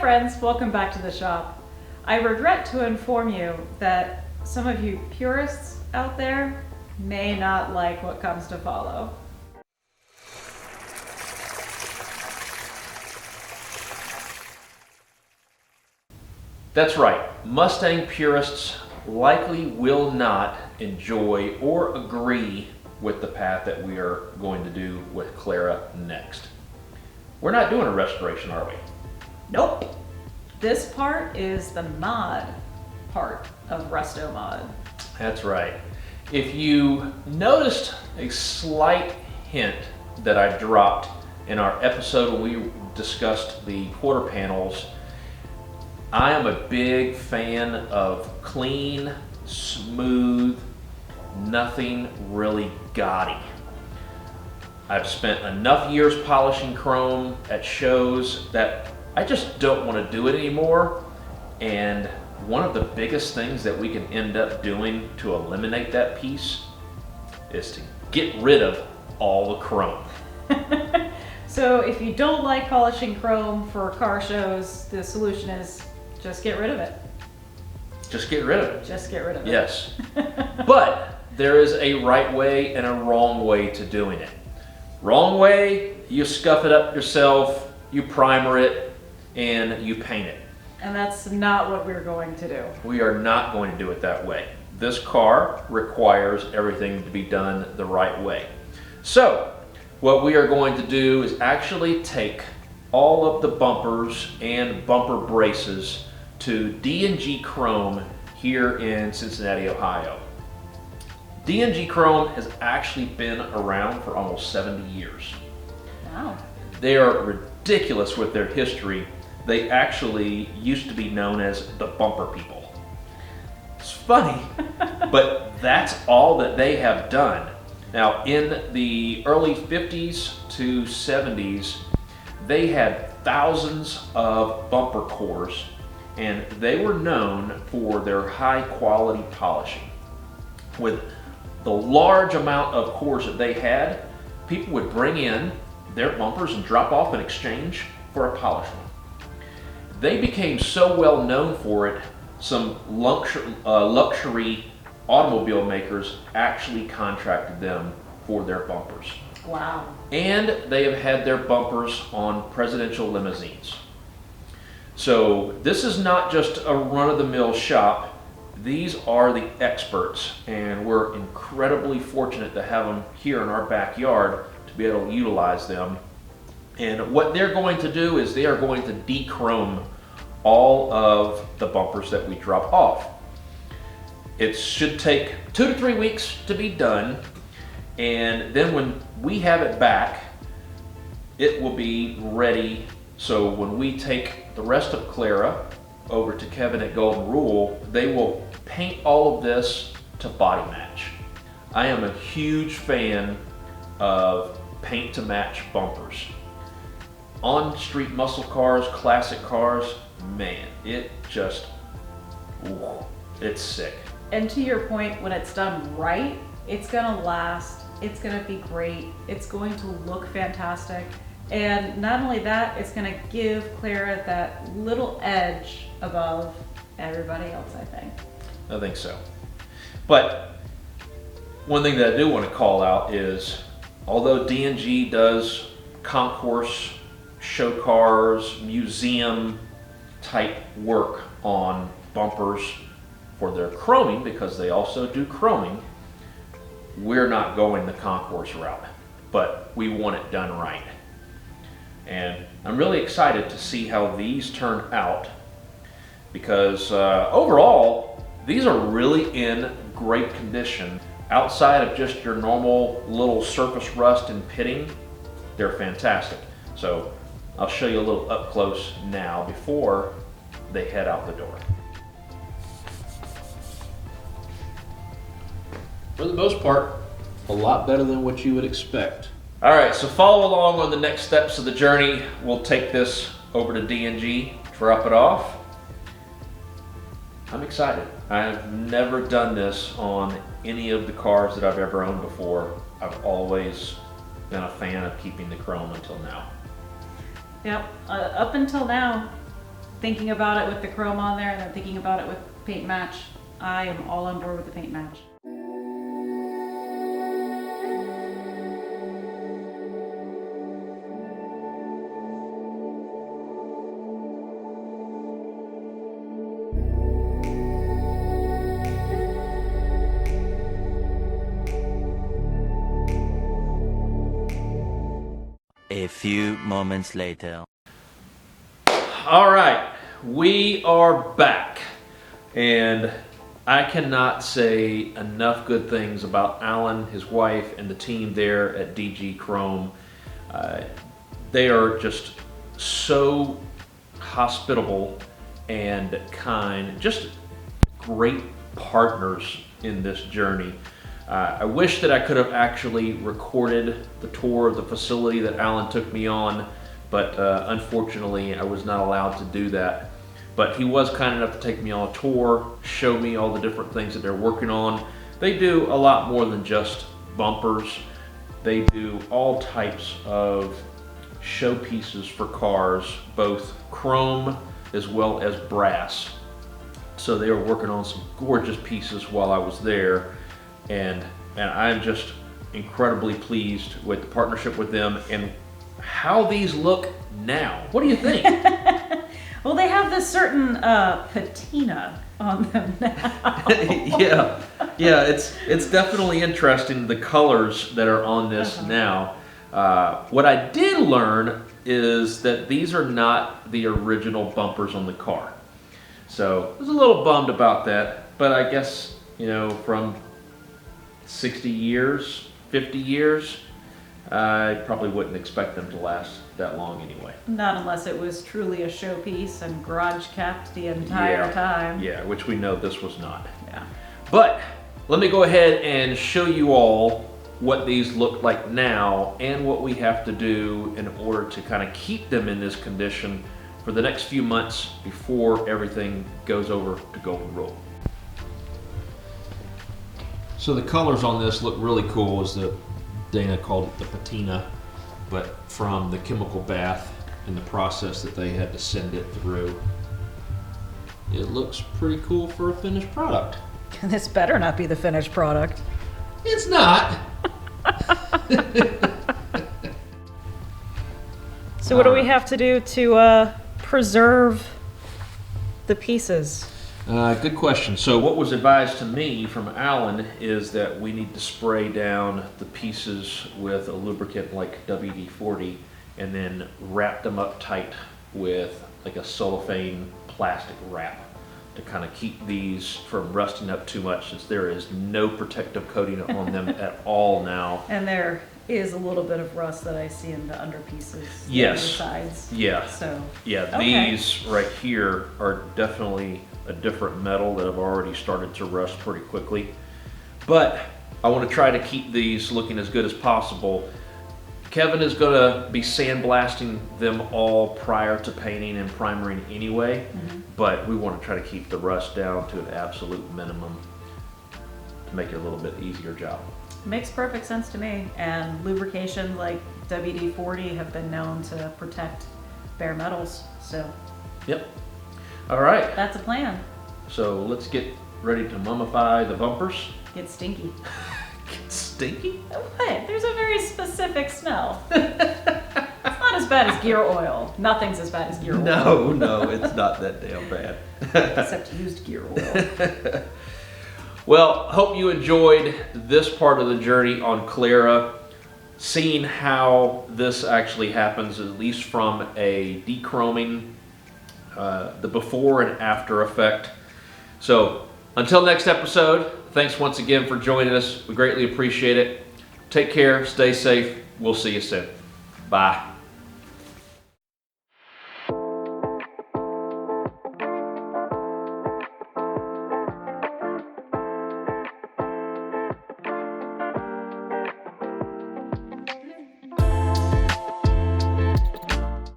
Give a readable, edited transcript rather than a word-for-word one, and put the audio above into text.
friends, welcome back to the shop. I regret to inform you that some of you purists out there may not like what comes to follow. That's right, Mustang purists likely will not enjoy or agree with the path that we are going to do with Clara next. We're not doing a restoration, are we? Nope. This part is the mod part of Restomod. That's right. If you noticed a slight hint that I dropped in our episode when we discussed the quarter panels, I am a big fan of clean, smooth, nothing really gaudy. I've spent enough years polishing chrome at shows that I just don't want to do it anymore. And one of the biggest things that we can end up doing to eliminate that piece is to get rid of all the chrome. So if you don't like polishing chrome for car shows, the solution is just get rid of it. Just get rid of it. Just get rid of it. Yes. But there is a right way and a wrong way to doing it. Wrong way, you scuff it up yourself, you primer it, and you paint it. And that's not what we're going to do. We are not going to do it that way. This car requires everything to be done the right way. So, what we are going to do is actually take all of the bumpers and bumper braces to D&G Chrome here in Cincinnati, Ohio. D&G Chrome has actually been around for almost 70 years. Wow. They are ridiculous with their history. They actually used to be known as the bumper people. It's funny, but that's all that they have done. Now, in the early 50s to 70s, they had thousands of bumper cores, and they were known for their high quality polishing. With the large amount of cores that they had, people would bring in their bumpers and drop off in exchange for a polished one. They became so well known for it, some luxury automobile makers actually contracted them for their bumpers. Wow. And they have had their bumpers on presidential limousines. So this is not just a run-of-the-mill shop. These are the experts, and we're incredibly fortunate to have them here in our backyard to be able to utilize them. And what they're going to do is they are going to dechrome all of the bumpers that we drop off. It should take 2 to 3 weeks to be done, and then when we have it back, it will be ready. So when we take the rest of Clara over to Kevin at Golden Rule, they will paint all of this to body match. I am a huge fan of paint to match bumpers. On street muscle cars, classic cars, man, it just, ooh, it's sick. And to your point, when it's done right, it's gonna last, it's gonna be great, it's going to look fantastic. And not only that, it's gonna give Clara that little edge above everybody else, I think. I think so. But one thing that I do want to call out is, although D&G does concourse, show cars, museum type work on bumpers for their chroming, because they also do chroming, we're not going the concourse route, but we want it done right. And I'm really excited to see how these turn out, because overall, these are really in great condition. Outside of just your normal little surface rust and pitting, they're fantastic. So I'll show you a little up close now before they head out the door. For the most part, a lot better than what you would expect. All right, so follow along on the next steps of the journey. We'll take this over to D&G, drop it off. I'm excited. I've never done this on any of the cars that I've ever owned before. I've always been a fan of keeping the chrome until now. Yep, up until now, thinking about it with the chrome on there and then thinking about it with paint match, I am all on board with the paint match. A few moments later. All right, we are back, and I cannot say enough good things about Alan, his wife, and the team there at DG Chrome. They are just so hospitable and kind, just great partners in this journey. I wish that I could have actually recorded the tour of the facility that Alan took me on, but unfortunately I was not allowed to do that. But he was kind enough to take me on a tour, show me all the different things that they're working on. They do a lot more than just bumpers. They do all types of showpieces for cars, both chrome as well as brass. So they were working on some gorgeous pieces while I was there. And I'm just incredibly pleased with the partnership with them and how these look now. What do you think? Well, they have this certain patina on them now. yeah, it's definitely interesting, the colors that are on this now. What I did learn is that these are not the original bumpers on the car. So I was a little bummed about that, but I guess, you know, from 60 years, 50 years, I probably wouldn't expect them to last that long anyway. Not unless it was truly a showpiece and garage kept the entire time. Yeah, which we know this was not. Yeah. But let me go ahead and show you all what these look like now and what we have to do in order to kind of keep them in this condition for the next few months before everything goes over to Golden Rule. So the colors on this look really cool, as Dana called it the patina, but from the chemical bath and the process that they had to send it through. It looks pretty cool for a finished product. This better not be the finished product. It's not. So what do we have to do to preserve the pieces? Good question. So what was advised to me from Alan is that we need to spray down the pieces with a lubricant like WD-40 and then wrap them up tight with like a cellophane plastic wrap to kind of keep these from rusting up too much, since there is no protective coating on them at all now. And there is a little bit of rust that I see in the under pieces. Yes. The sides. Yeah. So. Yeah, Okay. These right here are definitely a different metal that have already started to rust pretty quickly. But I want to try to keep these looking as good as possible. Kevin is going to be sandblasting them all prior to painting and primering anyway, but we want to try to keep the rust down to an absolute minimum to make it a little bit easier job. Makes perfect sense to me. And lubrication like WD-40 have been known to protect bare metals. So. Yep. All right. That's a plan. So let's get ready to mummify the bumpers. Get stinky. Get stinky? What? There's a very specific smell. It's not as bad as gear oil. Nothing's as bad as gear oil. No, it's not that damn bad. Except used gear oil. Well, hope you enjoyed this part of the journey on Clara, seeing how this actually happens, at least from a dechroming, the before and after effect. So until next episode, thanks once again for joining us. We greatly appreciate it. Take care, stay safe. We'll see you soon. Bye.